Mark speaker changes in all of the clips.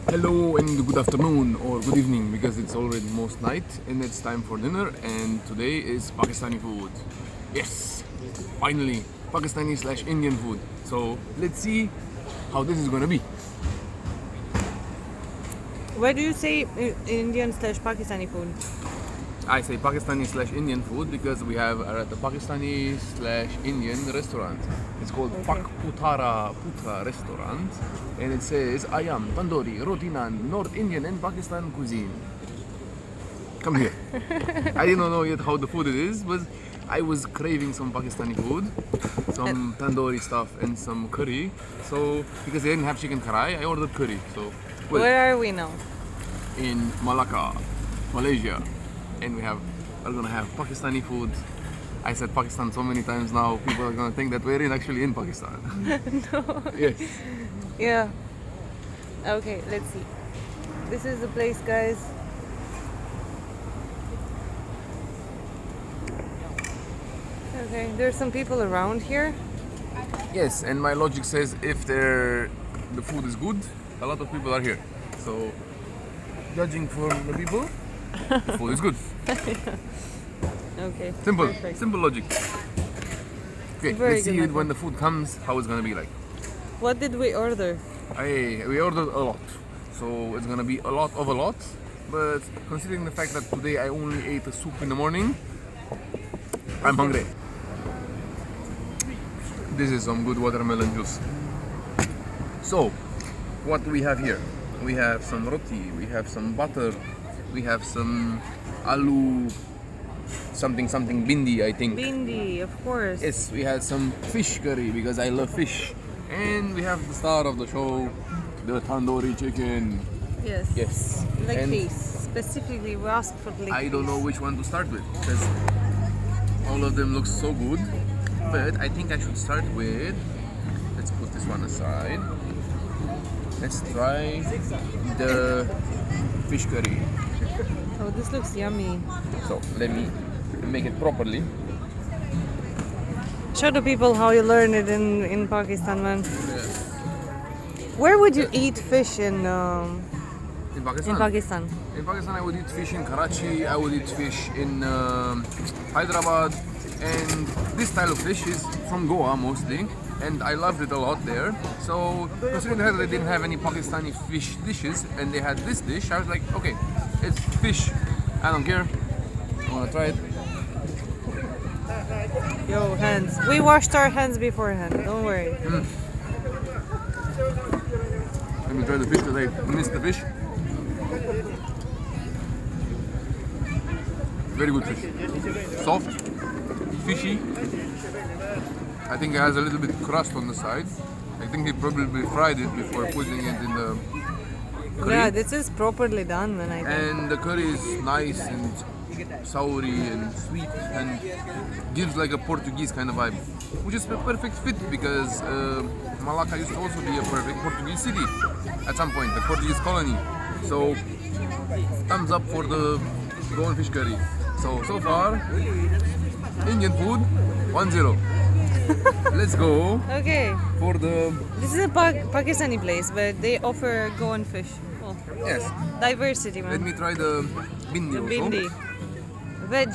Speaker 1: Hello and good afternoon or good evening because it's already most night and it's time for dinner, and today is Pakistani food. Yes, finally Pakistani / Indian food. So let's see how this is gonna be.
Speaker 2: Why do you say Indian / Pakistani food?
Speaker 1: I say Pakistani / Indian food because we have at the Pakistani / Indian restaurant. It's called Pak Putra restaurant, and it says ayam, tandoori, roti naan, North Indian and Pakistan cuisine. Come here. I didn't know yet how the food it is, but I was craving some Pakistani food, some tandoori stuff and some curry. So because they didn't have chicken karai, I ordered curry. So
Speaker 2: Where are we now?
Speaker 1: in Malacca, Malaysia, and we're gonna have Pakistani food. I said Pakistan so many times now, people are gonna think that we're actually in Pakistan.
Speaker 2: No.
Speaker 1: Yes.
Speaker 2: Yeah. Okay, let's see. This is the place, guys. Okay, there's some people around here.
Speaker 1: Yes, and my logic says if the food is good, a lot of people are here. So, judging from the people, the food is good.
Speaker 2: Okay.
Speaker 1: Simple,
Speaker 2: Perfect.
Speaker 1: simple logic. Okay,
Speaker 2: Very
Speaker 1: let's
Speaker 2: good
Speaker 1: see
Speaker 2: method.
Speaker 1: when the food comes, how it's gonna be like.
Speaker 2: What did we order?
Speaker 1: We ordered a lot, so it's gonna be a lot of a lot. But considering the fact that today I only ate a soup in the morning, I'm hungry. This is some good watermelon juice. So, what do we have here? We have some roti, we have some butter, we have some aloo, something bindi, I think.
Speaker 2: Bindi, of course.
Speaker 1: Yes, we had some fish curry because I love fish. And we have the star of the show, the tandoori chicken.
Speaker 2: Yes.
Speaker 1: Yes.
Speaker 2: Leg
Speaker 1: And
Speaker 2: piece. Specifically, we asked for leg
Speaker 1: I don't know
Speaker 2: piece.
Speaker 1: which one to start with because all of them look so good. But I think I should start with, let's put this one aside. Let's try the fish curry.
Speaker 2: Oh, this looks yummy.
Speaker 1: So let me make it properly.
Speaker 2: Show the people how you learn it in Pakistan, man.
Speaker 1: Yes.
Speaker 2: Where would you eat fish in
Speaker 1: In Pakistan?
Speaker 2: Pakistan?
Speaker 1: In Pakistan, I would eat fish in Karachi. I would eat fish in Hyderabad, and this style of fish is from Goa mostly, and I loved it a lot there. So considering that they didn't have any Pakistani fish dishes, and they had this dish, I was like, okay, it's fish. I don't care. I wanna try it.
Speaker 2: Yo, hands. We washed our hands beforehand. Don't worry.
Speaker 1: Let me try the fish because I missed the fish. Very good fish. Soft, fishy. I think it has a little bit crust on the side. I think they probably fried it before putting it in the curry.
Speaker 2: Yeah, this is properly done, man. I think.
Speaker 1: And the curry is nice and soury and sweet and gives like a Portuguese kind of vibe, which is a perfect fit because Malacca used to also be a perfect Portuguese city at some point, the Portuguese colony. So thumbs up for the Goan fish curry. So far, Indian food 1-0. Let's go
Speaker 2: Okay,
Speaker 1: for the,
Speaker 2: this is a Pakistani place, but they offer Goan fish. Oh,
Speaker 1: yes,
Speaker 2: diversity,
Speaker 1: let
Speaker 2: man.
Speaker 1: me try the bindi
Speaker 2: The
Speaker 1: also.
Speaker 2: bindi, veg,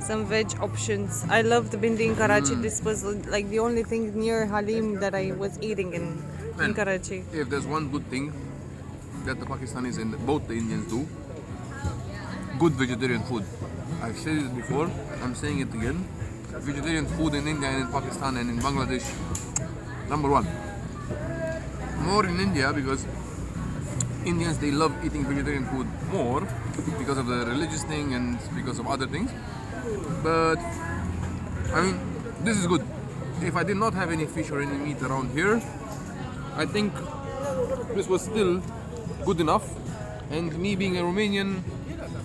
Speaker 2: some veg options. I love the bindi in Karachi. This was like the only thing near Halim that I was eating in
Speaker 1: Man,
Speaker 2: Karachi.
Speaker 1: if there's one good thing that the Pakistanis and both the Indians do, good vegetarian food. I've said it before, I'm saying it again. Vegetarian food in India and in Pakistan and in Bangladesh, number one. More in India because Indians, they love eating vegetarian food more because of the religious thing and because of other things. But I mean, this is good. If I did not have any fish or any meat around here, I think this was still good enough. And me being a Romanian,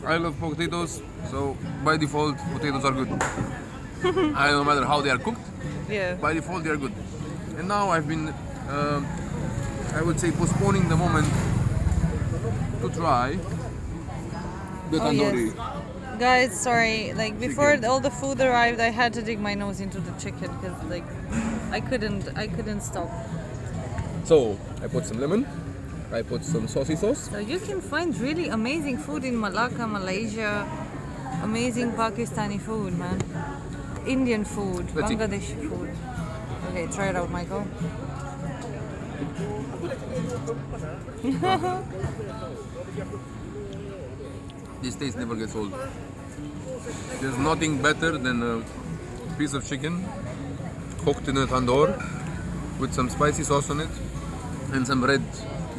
Speaker 1: I love potatoes, so by default potatoes are good. I don't matter how they are cooked,
Speaker 2: Yeah.
Speaker 1: by default they are good. And now I've been, I would say, postponing the moment to try the tandoori.
Speaker 2: Guys, sorry. Like before all the food arrived, I had to dig my nose into the chicken because like I couldn't stop.
Speaker 1: So I put some lemon, I put some saucy sauce.
Speaker 2: So you can find really amazing food in Malacca, Malaysia. Amazing Pakistani food, man. Indian food,
Speaker 1: Let's see.
Speaker 2: Bangladeshi food. Okay, try it out, Michael.
Speaker 1: This taste never gets old. There's nothing better than a piece of chicken cooked in a tandoor with some spicy sauce on it and some red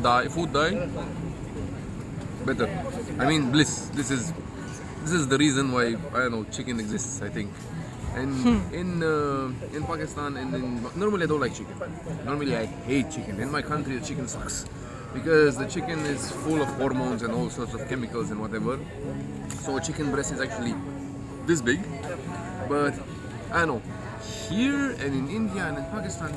Speaker 1: dye, food dye. Better. I mean, bliss. This is the reason why, I don't know, chicken exists, I think. And in Pakistan and normally I don't like chicken. Normally I hate chicken. In my country the chicken sucks because the chicken is full of hormones and all sorts of chemicals and whatever. So a chicken breast is actually this big, but I don't know, here and in India and in Pakistan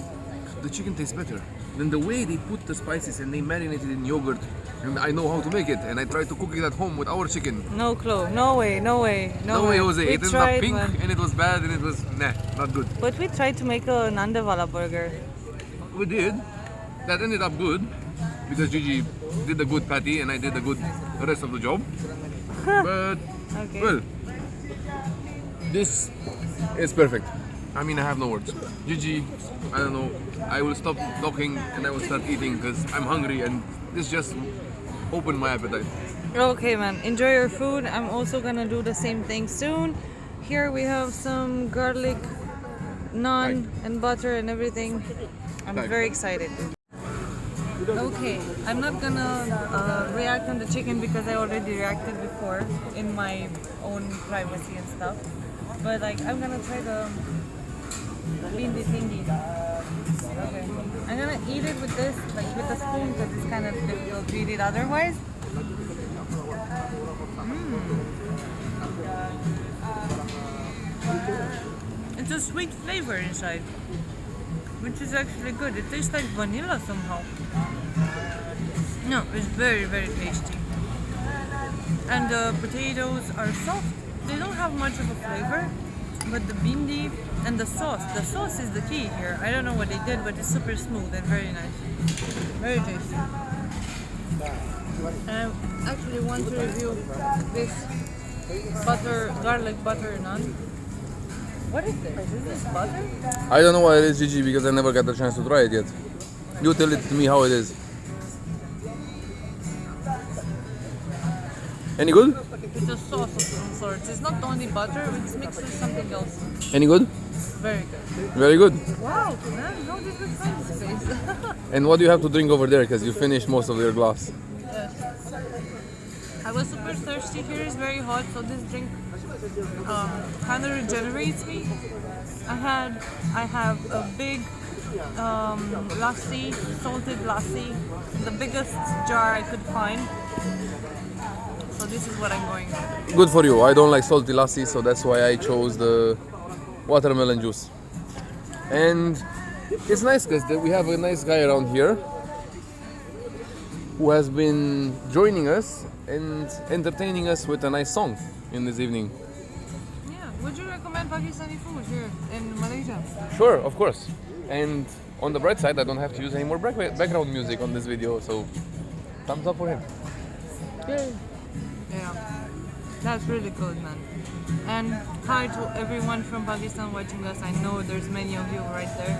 Speaker 1: the chicken tastes better. Then the way they put the spices and they marinate it in yogurt, and I know how to make it, and I try to cook it at home with our chicken.
Speaker 2: No clue. No way. No way.
Speaker 1: No way, Jose.
Speaker 2: We
Speaker 1: It ended
Speaker 2: tried,
Speaker 1: up pink
Speaker 2: man.
Speaker 1: and it was bad and it was not good.
Speaker 2: But we tried to make a Nandawala burger.
Speaker 1: We did. That ended up good because Gigi did a good patty and I did a good rest of the job. But
Speaker 2: Okay.
Speaker 1: well, this is perfect. I mean, I have no words. Gigi, I don't know. I will stop talking and I will start eating because I'm hungry and this just opened my appetite.
Speaker 2: Okay, man. Enjoy your food. I'm also gonna do the same thing soon. Here we have some garlic naan and butter and everything. I'm
Speaker 1: Thanks.
Speaker 2: very excited. Okay, I'm not gonna react on the chicken because I already reacted before in my own privacy and stuff. But like, I'm gonna try the bindi thingy. Okay, I'm gonna eat it with this, like with a spoon, because it's kind of difficult to eat it otherwise. It's a sweet flavor inside, which is actually good. It tastes like vanilla somehow. No, it's very, very tasty. And the potatoes are soft. They don't have much of a flavor, but the bindi and the sauce is the key here. I don't know what they did, but it's super smooth and very nice. Very tasty. And I actually want to review this garlic butter naan. What is this? Is this butter?
Speaker 1: I don't know what it is, Gigi, because I never got the chance to try it yet. You tell it to me how it is. Any good?
Speaker 2: It's a sauce of some sort. It's not only butter, it's mixed with something else.
Speaker 1: Any good?
Speaker 2: Very good.
Speaker 1: Very good.
Speaker 2: Wow, man, how did we find this place?
Speaker 1: And what do you have to drink over there? Because you finished most of your glass.
Speaker 2: Yes. I was super thirsty. Here is very hot, so this drink kind of regenerates me. I have a big lassi, salted lassi, the biggest jar I could find. So this is what I'm going with.
Speaker 1: Good for you. I don't like salty lassi, so that's why I chose the watermelon juice. And it's nice because we have a nice guy around here who has been joining us and entertaining us with a nice song in this evening.
Speaker 2: Yeah, would you recommend Pakistani food here in Malaysia?
Speaker 1: Sure, of course. And on the bright side, I don't have to use any more background music on this video, so thumbs up for him. Yay.
Speaker 2: Yeah, that's really good, man. And hi to everyone from Pakistan watching us. I know there's many of you right there.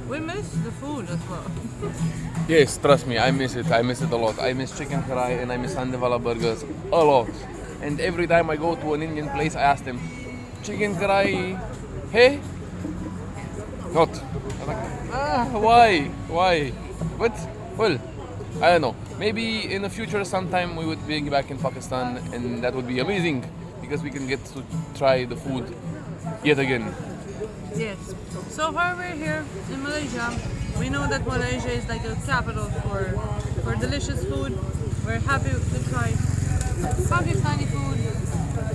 Speaker 2: We miss the food as well.
Speaker 1: Yes, trust me, I miss it. I miss it a lot. I miss chicken karai and I miss Handevala burgers a lot. And every time I go to an Indian place, I ask them, chicken karai, hey? Not. I'm like, why? But, well, I don't know. Maybe in the future sometime we would be back in Pakistan and that would be amazing because we can get to try the food yet again.
Speaker 2: Yes. So far we're here in Malaysia. We know that Malaysia is like a capital for delicious food. We're happy to try Pakistani food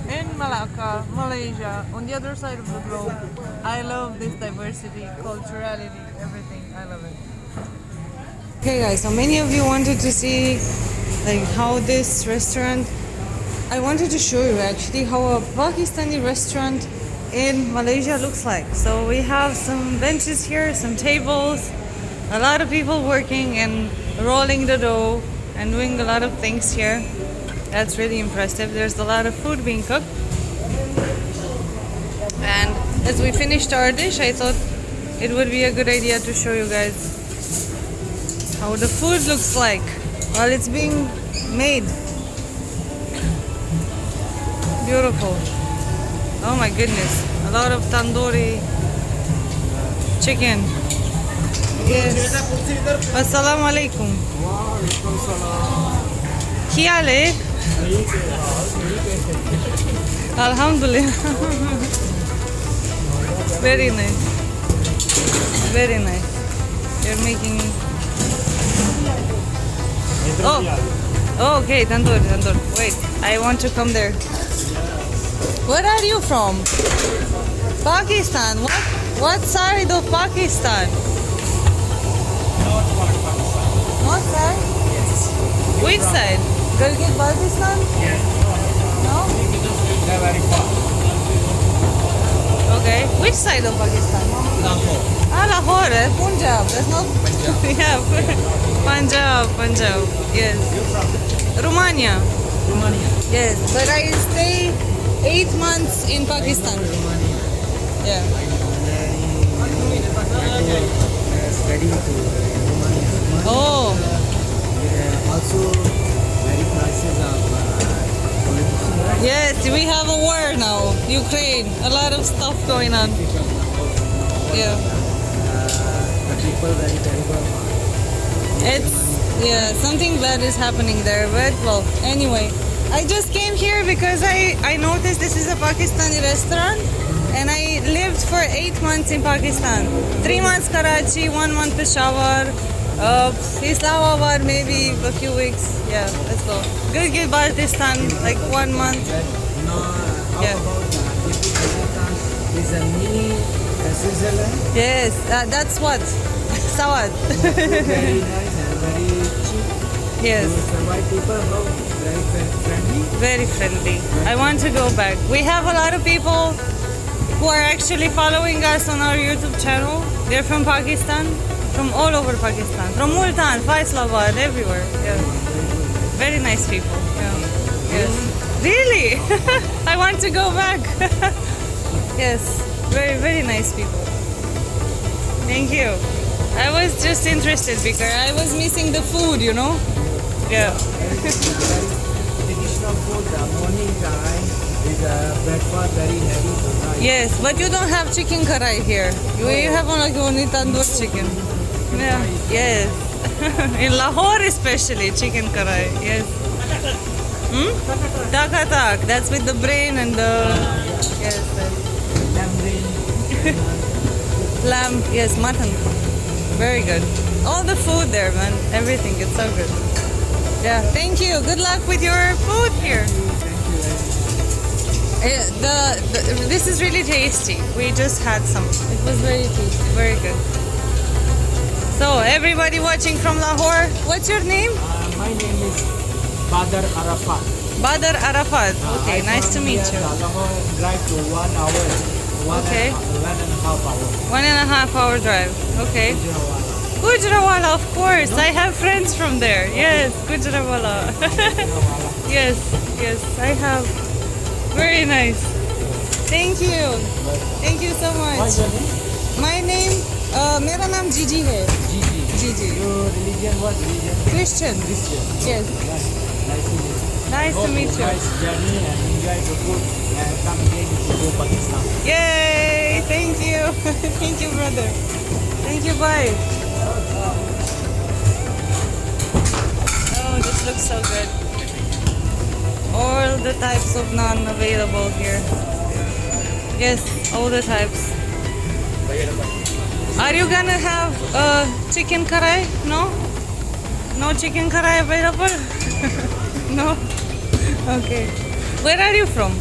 Speaker 2: in Malacca, Malaysia, on the other side of the globe. I love this diversity, culturality, everything. I love it. Okay guys, so many of you wanted to see like how this restaurant, I wanted to show you actually how a Pakistani restaurant in Malaysia looks like. So we have some benches here, some tables, A lot of people working and rolling the dough and doing a lot of things here. That's really impressive. There's a lot of food being cooked. And as we finished our dish, I thought it would be a good idea to show you guys how the food looks like while it's being made. Beautiful. Oh my goodness. A lot of tandoori chicken. Yes. Assalamu alaikum. Kya le? Alhamdulillah. Very nice. Very nice. You're making. Oh, okay. Tandoor. Wait, I want to come there. Where are you from? Pakistan. What side of Pakistan? North side?
Speaker 3: Yes.
Speaker 2: Which side? Gilgit Baltistan?
Speaker 3: Yes.
Speaker 2: No?
Speaker 3: They're very far.
Speaker 2: Okay. Which side of Pakistan?
Speaker 3: Lahore.
Speaker 2: Ah, Lahore, Punjab. That's not.
Speaker 3: Punjab.
Speaker 2: Yeah, Punjab. Yes.
Speaker 3: You're from?
Speaker 2: Romania.
Speaker 3: Romania.
Speaker 2: Yes, but I stay 8 months in Pakistan.
Speaker 3: Romania.
Speaker 2: Yeah.
Speaker 3: Study to Romania.
Speaker 2: Oh.
Speaker 3: Also, very prices of politicians.
Speaker 2: Yes, we have a war now. Ukraine. A lot of stuff going on. Yeah.
Speaker 3: The people very terrible.
Speaker 2: Yeah, something bad is happening there. But well, anyway, I just came here because I noticed this is a Pakistani restaurant, and I lived for 8 months in Pakistan. 3 months Karachi, 1 month Peshawar, Islamabad maybe a few weeks. Yeah, let's go. Gilgit Baltistan, like 1 month. Yeah.
Speaker 3: Is a mini Switzerland.
Speaker 2: Yes, that's what. Sawad.
Speaker 3: Very nice and very cheap.
Speaker 2: Yes.
Speaker 3: White people how very friendly.
Speaker 2: Very friendly. I want to go back. We have a lot of people who are actually following us on our YouTube channel. They're from Pakistan, from all over Pakistan, from Multan, Faisalabad, everywhere. Yeah. Very nice people. Yeah. Yes. Really? I want to go back. Yes. Very, very nice people. Thank you. I was just interested because I was missing the food, you know? Yeah.
Speaker 3: Traditional food, the morning time is breakfast very heavy.
Speaker 2: Yes, but you don't have chicken karai here. You have only tandoor chicken. Yeah. Yes. In Lahore especially, chicken karai. Yes. Tak. That's with the brain and the... Yes. Lamb. Yes, mutton. Very good. All the food there, man. Everything. It's so good. Yeah. Thank you. Good luck with your food here. This is really tasty. We just had some. It was very tasty. Very good. So, everybody watching from Lahore, what's your name?
Speaker 3: My name is Badr Arafat.
Speaker 2: Badr Arafat. Okay, nice to meet you.
Speaker 3: Lahore drive to 1 hour.
Speaker 2: Okay.
Speaker 3: 1.5 hours.
Speaker 2: 1.5 hour drive. Okay. Gujranwala, of course. I have friends from there. Yes, Gujranwala. Yes, I have. Very nice. Thank you. Thank you so much.
Speaker 3: What's your name?
Speaker 2: My name, मेरा नाम जीजी है. Gigi.
Speaker 3: Your religion, what religion?
Speaker 2: Christian.
Speaker 3: Christian.
Speaker 2: Yes.
Speaker 3: Nice to meet you.
Speaker 2: Nice to meet you.
Speaker 3: Nice journey and enjoy the food and come again to Pakistan.
Speaker 2: Yay! Thank you. Thank you, brother. Thank you, bye. Oh, this looks so good. All the types of naan available here. Yes, all the types. Are you gonna have chicken karai? No? No chicken karai available? No? Okay. Where are you from?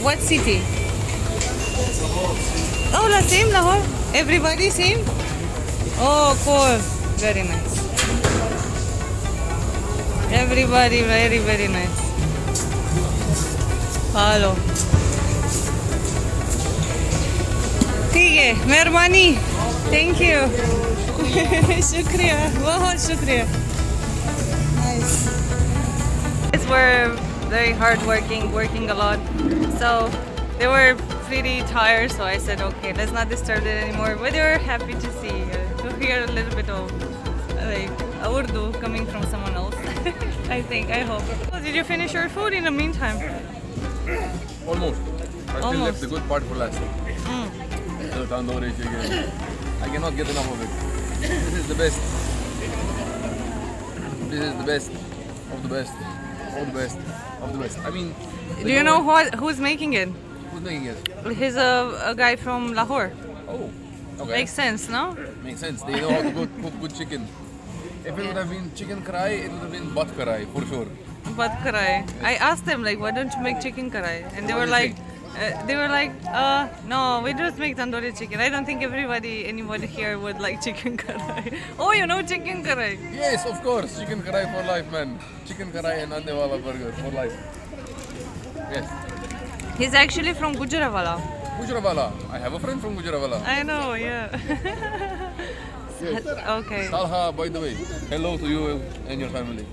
Speaker 2: What city? Oh, the same Lahore? Everybody same? Oh, cool. Very nice. Everybody very, very nice. Hello. ठीक है मेहरबानी Thank you. Shukriya. Bahut shukriya. Nice. We're very hardworking, working a lot. So they were pretty tired. So I said, okay, let's not disturb it anymore. But they were happy to see, to hear a little bit of like Urdu coming from someone else. I think. I hope. Did you finish your food in the meantime?
Speaker 1: Almost. I still left the good part for last. The tandoor chicken. I cannot get enough of it. This is the best. This is the best of the best of the best of the best. I mean,
Speaker 2: Do you know who's making it?
Speaker 1: who's making it?
Speaker 2: He's a guy from Lahore.
Speaker 1: Oh, okay.
Speaker 2: Makes sense, no?
Speaker 1: Makes sense. They know how to cook good chicken. If it would have been chicken karai, it would have been bat karai for sure.
Speaker 2: But karai. I asked them like, why don't you make chicken karai? And they were like, no, we just make tandoori chicken. I don't think anybody here would like chicken karai. Oh, you know chicken karai?
Speaker 1: Yes, of course. Chicken karai for life, man. Chicken karai and ande wala burger for life. Yes.
Speaker 2: He's actually from Gujranwala.
Speaker 1: Gujranwala. I have a friend from Gujranwala.
Speaker 2: I know, yeah.
Speaker 1: Yes.
Speaker 2: Okay,
Speaker 1: Talha, by the way, hello to you and your family.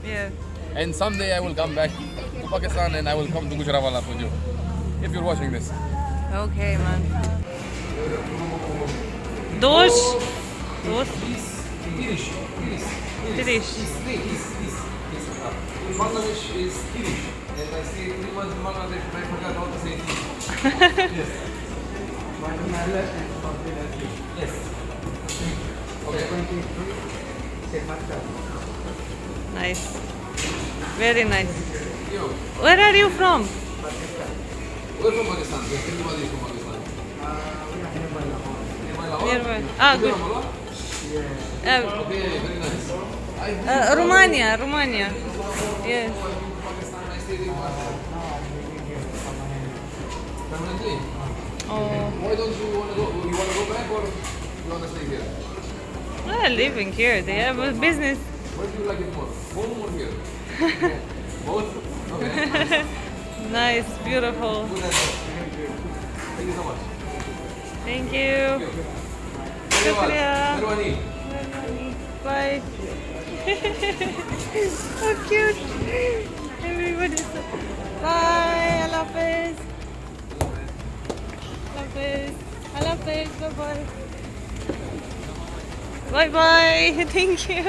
Speaker 2: yeah.
Speaker 1: And someday I will come back to Pakistan and I will come to Gujranwala for you. If you're watching this.
Speaker 2: Okay, man. Dosh? Dosh?
Speaker 1: Tirish.
Speaker 2: Tirish.
Speaker 1: In Bangladesh is Tirish. And I stayed 3 months in Bangladesh and I forgot how to say Tirish. Yes. Yes. Okay.
Speaker 2: Nice. Very nice.
Speaker 1: Yo,
Speaker 2: Where are you from?
Speaker 1: we're from Pakistan. Everybody is from Pakistan.
Speaker 2: Nearby. Ah, good.
Speaker 1: Okay, very nice.
Speaker 2: Romania. Yes.
Speaker 1: Pakistan, I stayed in permanently.
Speaker 2: Oh,
Speaker 1: Why don't you want to go? You want to go back or you want to stay here?
Speaker 2: well, living here. They have a business.
Speaker 1: Where do you like it more? Home or here? Both? Okay.
Speaker 2: Nice, beautiful.
Speaker 1: Good answer. Thank you so much.
Speaker 2: Thank you. Shukriya.
Speaker 1: Merwani.
Speaker 2: Bye. So cute. Everybody's so... Bye. Allah Hafiz. Allah Hafiz. Allah Hafiz. Bye-bye. Bye-bye. Thank you.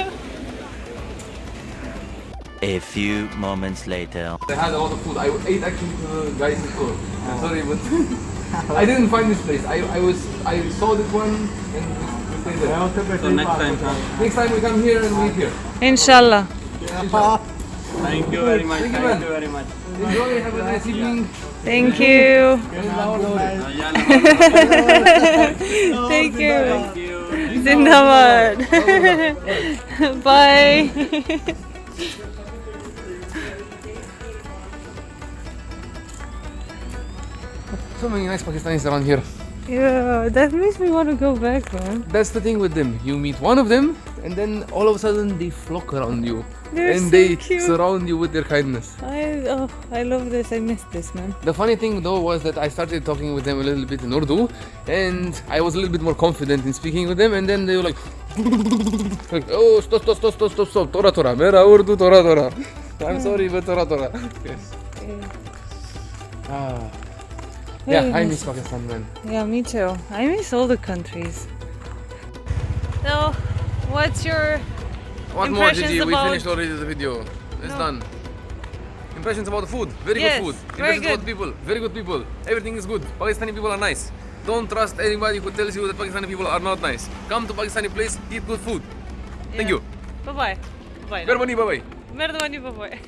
Speaker 4: A few moments later.
Speaker 1: They had a lot of food. I ate actually to the guys next door. I'm sorry, but I didn't find this place. I saw this one and we stayed there.
Speaker 5: So next time,
Speaker 1: Next time we come here and we eat here.
Speaker 2: Inshallah.
Speaker 5: thank you very much.
Speaker 1: Thank you,
Speaker 5: Thank
Speaker 1: man.
Speaker 5: you very much.
Speaker 1: Enjoy. Have a nice evening.
Speaker 2: Thank you. Thank you.
Speaker 5: Thank you.
Speaker 2: Zindabad. Bye.
Speaker 1: So many nice Pakistanis around here.
Speaker 2: Yeah, that makes me want to go back, man.
Speaker 1: That's the thing with them. You meet one of them and then all of a sudden they flock around you.
Speaker 2: They're
Speaker 1: and
Speaker 2: so
Speaker 1: they
Speaker 2: cute.
Speaker 1: surround you with their kindness.
Speaker 2: I love this. I miss this, man.
Speaker 1: The funny thing though was that I started talking with them a little bit in Urdu and I was a little bit more confident in speaking with them and then they were like, oh, stop, Tora, mera Urdu, Tora. I'm sorry, but Tora. Yes. Ah. Yeah,
Speaker 2: Very
Speaker 1: I
Speaker 2: nice.
Speaker 1: miss Pakistan, man.
Speaker 2: Yeah, me too. I miss all the countries. So, what's your
Speaker 1: What more,
Speaker 2: impressions
Speaker 1: Gigi? We
Speaker 2: about...
Speaker 1: finished already the video. It's
Speaker 2: No.
Speaker 1: done. Impressions about the food. Very
Speaker 2: Yes,
Speaker 1: good food.
Speaker 2: very
Speaker 1: Impressions about the people. Very good people. Everything is good. Pakistani people are nice. Don't trust anybody who tells you that Pakistani people are not nice. Come to Pakistani place, eat good food. Thank you.
Speaker 2: Bye-bye. Bye.
Speaker 1: Merbani, bye-bye.
Speaker 2: Mehrbani, bye-bye.